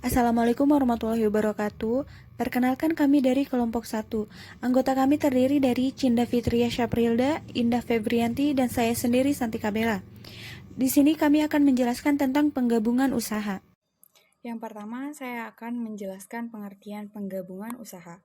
Assalamualaikum warahmatullahi wabarakatuh. Perkenalkan kami dari kelompok 1. Anggota kami terdiri dari Cinda Fitria Syaprilda, Indah Febrianti, dan saya sendiri Santika Bella. Di sini kami akan menjelaskan tentang penggabungan usaha. Yang pertama, saya akan menjelaskan pengertian penggabungan usaha.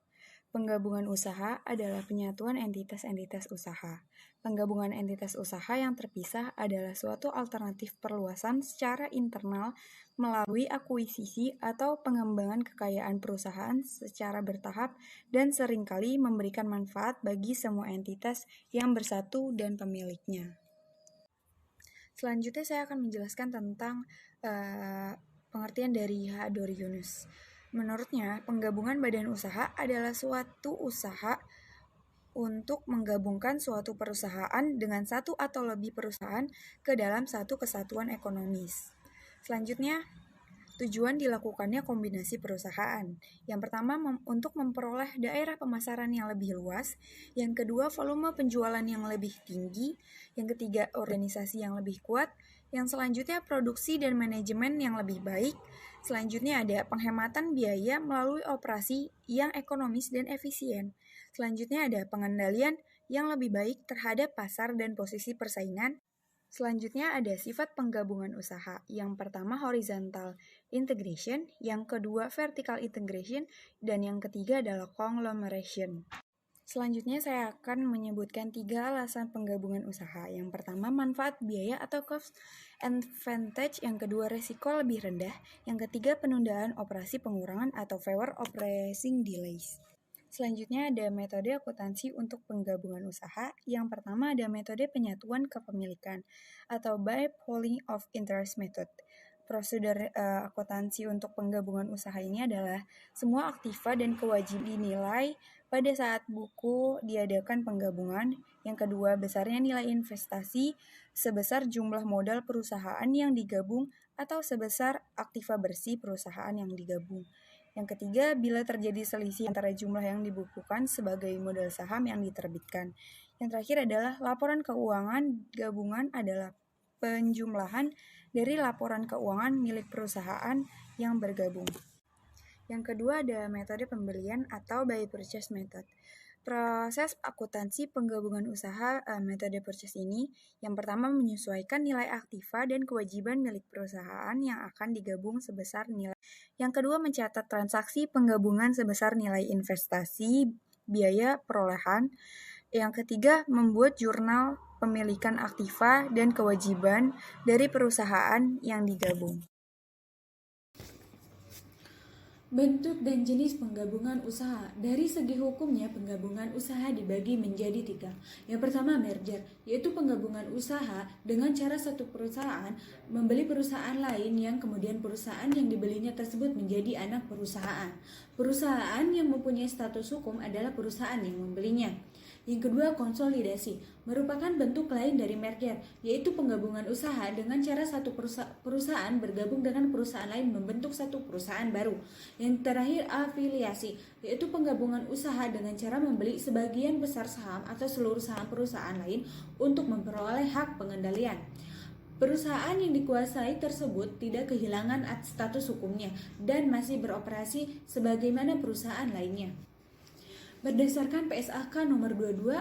Penggabungan usaha adalah penyatuan entitas-entitas usaha. Penggabungan entitas usaha yang terpisah adalah suatu alternatif perluasan secara internal melalui akuisisi atau pengembangan kekayaan perusahaan secara bertahap dan seringkali memberikan manfaat bagi semua entitas yang bersatu dan pemiliknya. Selanjutnya saya akan menjelaskan tentang pengertian dari H. Dori Yunus. Menurutnya, penggabungan badan usaha adalah suatu usaha untuk menggabungkan suatu perusahaan dengan satu atau lebih perusahaan ke dalam satu kesatuan ekonomis. Selanjutnya, tujuan dilakukannya kombinasi perusahaan. Yang pertama, untuk memperoleh daerah pemasaran yang lebih luas. Yang kedua, volume penjualan yang lebih tinggi. Yang ketiga, organisasi yang lebih kuat. Yang selanjutnya, produksi dan manajemen yang lebih baik. Selanjutnya ada penghematan biaya melalui operasi yang ekonomis dan efisien. Selanjutnya ada pengendalian yang lebih baik terhadap pasar dan posisi persaingan. Selanjutnya ada sifat penggabungan usaha. Yang pertama horizontal integration, yang kedua vertical integration, dan yang ketiga adalah conglomeration. Selanjutnya saya akan menyebutkan 3 alasan penggabungan usaha. Yang pertama manfaat biaya atau cost advantage, yang kedua resiko lebih rendah, yang ketiga penundaan operasi pengurangan atau fewer operating delays. Selanjutnya ada metode akuntansi untuk penggabungan usaha. Yang pertama ada metode penyatuan kepemilikan atau by pooling of interest method. Prosedur akuntansi untuk penggabungan usaha ini adalah semua aktiva dan kewajiban dinilai pada saat buku diadakan penggabungan. Yang kedua, besarnya nilai investasi sebesar jumlah modal perusahaan yang digabung atau sebesar aktiva bersih perusahaan yang digabung. Yang ketiga, bila terjadi selisih antara jumlah yang dibukukan sebagai modal saham yang diterbitkan. Yang terakhir adalah laporan keuangan gabungan adalah penjumlahan dari laporan keuangan milik perusahaan yang bergabung. Yang kedua ada metode pembelian atau buy purchase method. Proses akuntansi penggabungan usaha metode purchase ini yang pertama menyesuaikan nilai aktiva dan kewajiban milik perusahaan yang akan digabung sebesar nilai. Yang kedua mencatat transaksi penggabungan sebesar nilai investasi, biaya perolehan. Yang ketiga membuat jurnal pemilikan aktiva dan kewajiban dari perusahaan yang digabung. Bentuk dan jenis penggabungan usaha. Dari segi hukumnya, penggabungan usaha dibagi menjadi 3. Yang pertama, merger, yaitu penggabungan usaha dengan cara satu perusahaan membeli perusahaan lain yang kemudian perusahaan yang dibelinya tersebut menjadi anak perusahaan. Perusahaan yang mempunyai status hukum adalah perusahaan yang membelinya. Yang kedua, konsolidasi, merupakan bentuk lain dari merger, yaitu penggabungan usaha dengan cara satu perusahaan bergabung dengan perusahaan lain membentuk satu perusahaan baru. Yang terakhir, afiliasi, yaitu penggabungan usaha dengan cara membeli sebagian besar saham atau seluruh saham perusahaan lain untuk memperoleh hak pengendalian. Perusahaan yang dikuasai tersebut tidak kehilangan status hukumnya dan masih beroperasi sebagaimana perusahaan lainnya. Berdasarkan PSAK nomor 22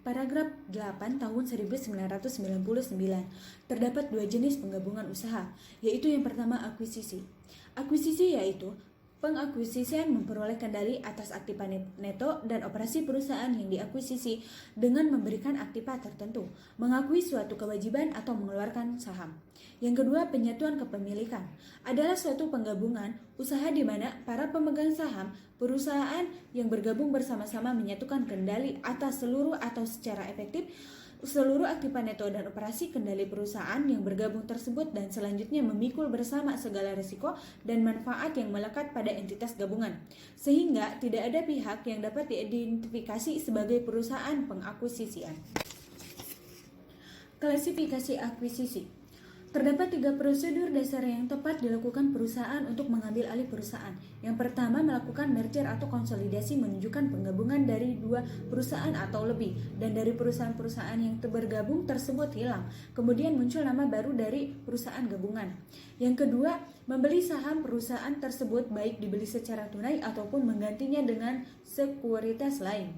paragraf 8 tahun 1999, terdapat 2 jenis penggabungan usaha, yaitu yang pertama akuisisi. Akuisisi yaitu pengakuisisian memperoleh kendali atas aktiva neto dan operasi perusahaan yang diakuisisi dengan memberikan aktiva tertentu, mengakui suatu kewajiban atau mengeluarkan saham. Yang kedua, penyatuan kepemilikan adalah suatu penggabungan usaha di mana para pemegang saham perusahaan yang bergabung bersama-sama menyatukan kendali atas seluruh atau secara efektif seluruh aktiva neto dan operasi kendali perusahaan yang bergabung tersebut dan selanjutnya memikul bersama segala risiko dan manfaat yang melekat pada entitas gabungan, sehingga tidak ada pihak yang dapat diidentifikasi sebagai perusahaan pengakuisisian. Klasifikasi akuisisi. Terdapat 3 prosedur dasar yang tepat dilakukan perusahaan untuk mengambil alih perusahaan. Yang pertama, melakukan merger atau konsolidasi menunjukkan penggabungan dari 2 perusahaan atau lebih, dan dari perusahaan-perusahaan yang bergabung tersebut hilang. Kemudian muncul nama baru dari perusahaan gabungan. Yang kedua, membeli saham perusahaan tersebut baik dibeli secara tunai ataupun menggantinya dengan sekuritas lain.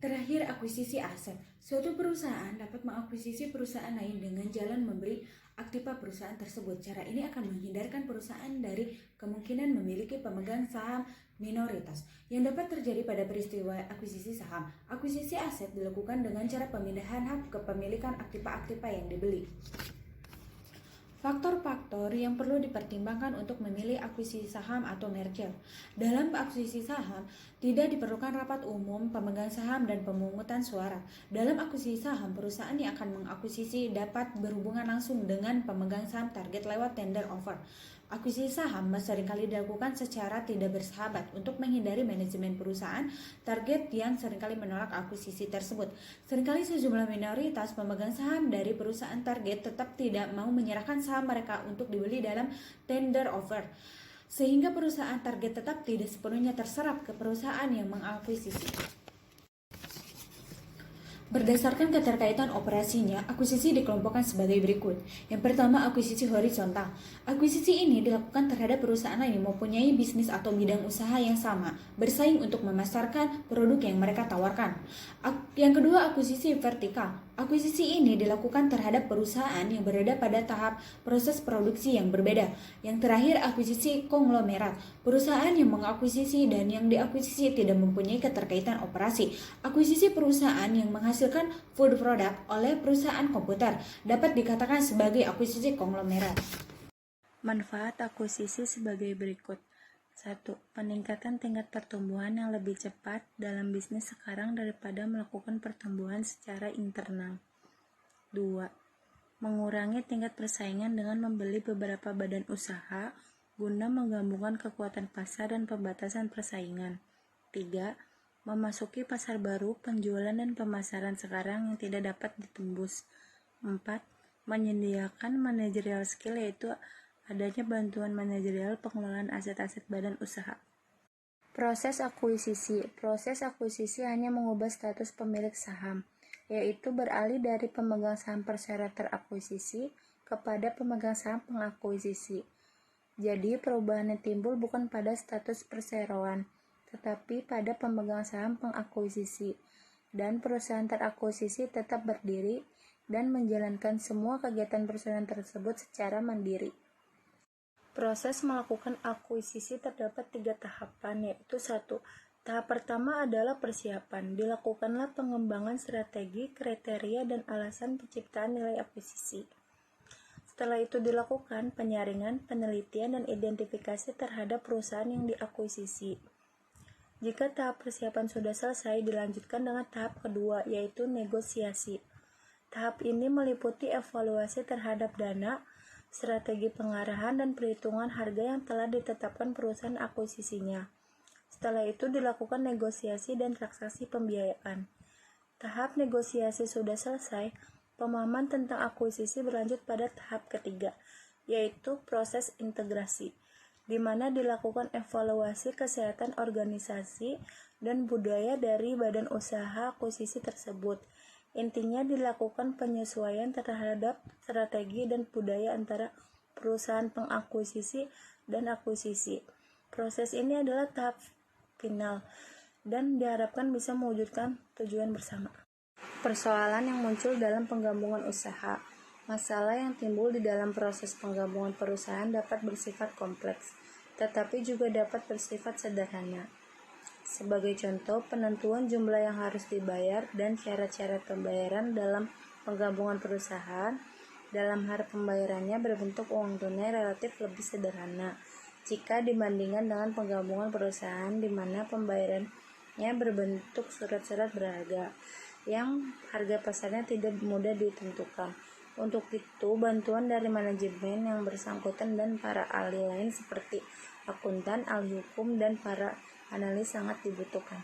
Terakhir, akuisisi aset. Suatu perusahaan dapat mengakuisisi perusahaan lain dengan jalan membeli aktiva perusahaan tersebut. Cara ini akan menghindarkan perusahaan dari kemungkinan memiliki pemegang saham minoritas yang dapat terjadi pada peristiwa akuisisi saham. Akuisisi aset dilakukan dengan cara pemindahan hak kepemilikan aktiva-aktiva yang dibeli. Faktor-faktor yang perlu dipertimbangkan untuk memilih akuisisi saham atau merger. Dalam akuisisi saham, tidak diperlukan rapat umum, pemegang saham, dan pemungutan suara. Dalam akuisisi saham, perusahaan yang akan mengakuisisi dapat berhubungan langsung dengan pemegang saham target lewat tender offer. Akuisisi saham seringkali dilakukan secara tidak bersahabat untuk menghindari manajemen perusahaan target yang seringkali menolak akuisisi tersebut. Seringkali sejumlah minoritas pemegang saham dari perusahaan target tetap tidak mau menyerahkan saham mereka untuk dibeli dalam tender offer, sehingga perusahaan target tetap tidak sepenuhnya terserap ke perusahaan yang mengakuisisi. Berdasarkan keterkaitan operasinya, akuisisi dikelompokkan sebagai berikut. Yang pertama, akuisisi horizontal. Akuisisi ini dilakukan terhadap perusahaan lain yang mempunyai bisnis atau bidang usaha yang sama, bersaing untuk memasarkan produk yang mereka tawarkan. Yang kedua, akuisisi vertikal. Akuisisi ini dilakukan terhadap perusahaan yang berada pada tahap proses produksi yang berbeda. Yang terakhir, akuisisi konglomerat. Perusahaan yang mengakuisisi dan yang diakuisisi tidak mempunyai keterkaitan operasi. Akuisisi perusahaan yang menghasilkan food product oleh perusahaan komputer dapat dikatakan sebagai akuisisi konglomerat. Manfaat akuisisi sebagai berikut. 1. Peningkatan tingkat pertumbuhan yang lebih cepat dalam bisnis sekarang daripada melakukan pertumbuhan secara internal. 2. Mengurangi tingkat persaingan dengan membeli beberapa badan usaha guna menggabungkan kekuatan pasar dan pembatasan persaingan. 3. Memasuki pasar baru, penjualan dan pemasaran sekarang yang tidak dapat ditembus. 4. Menyediakan managerial skill, yaitu adanya bantuan manajerial pengelolaan aset-aset badan usaha. Proses akuisisi. Proses akuisisi hanya mengubah status pemilik saham, yaitu beralih dari pemegang saham persero terakuisisi kepada pemegang saham pengakuisisi. Jadi, perubahan yang timbul bukan pada status perseroan, tetapi pada pemegang saham pengakuisisi, dan perusahaan terakuisisi tetap berdiri dan menjalankan semua kegiatan perusahaan tersebut secara mandiri. Proses melakukan akuisisi terdapat 3 tahapan, yaitu 1. Tahap pertama adalah persiapan. Dilakukanlah pengembangan strategi, kriteria, dan alasan penciptaan nilai akuisisi. Setelah itu dilakukan penyaringan, penelitian, dan identifikasi terhadap perusahaan yang diakuisisi. Jika tahap persiapan sudah selesai, dilanjutkan dengan tahap kedua, yaitu negosiasi. Tahap ini meliputi evaluasi terhadap dana, strategi pengarahan, dan perhitungan harga yang telah ditetapkan perusahaan akuisisinya. Setelah itu dilakukan negosiasi dan transaksi pembiayaan. Tahap negosiasi sudah selesai, pemahaman tentang akuisisi berlanjut pada tahap ketiga, yaitu proses integrasi, di mana dilakukan evaluasi kesehatan organisasi dan budaya dari badan usaha akuisisi tersebut. Intinya dilakukan penyesuaian terhadap strategi dan budaya antara perusahaan pengakuisisi dan akuisisi. Proses ini adalah tahap final dan diharapkan bisa mewujudkan tujuan bersama. Persoalan yang muncul dalam penggabungan usaha. Masalah yang timbul di dalam proses penggabungan perusahaan dapat bersifat kompleks, tetapi juga dapat bersifat sederhana. Sebagai contoh, penentuan jumlah yang harus dibayar dan syarat-syarat pembayaran dalam penggabungan perusahaan. Dalam hal pembayarannya berbentuk uang tunai relatif lebih sederhana jika dibandingkan dengan penggabungan perusahaan di mana pembayarannya berbentuk surat-surat berharga yang harga pasarnya tidak mudah ditentukan. Untuk itu, bantuan dari manajemen yang bersangkutan dan para ahli lain seperti akuntan, ahli hukum, dan para analis sangat dibutuhkan.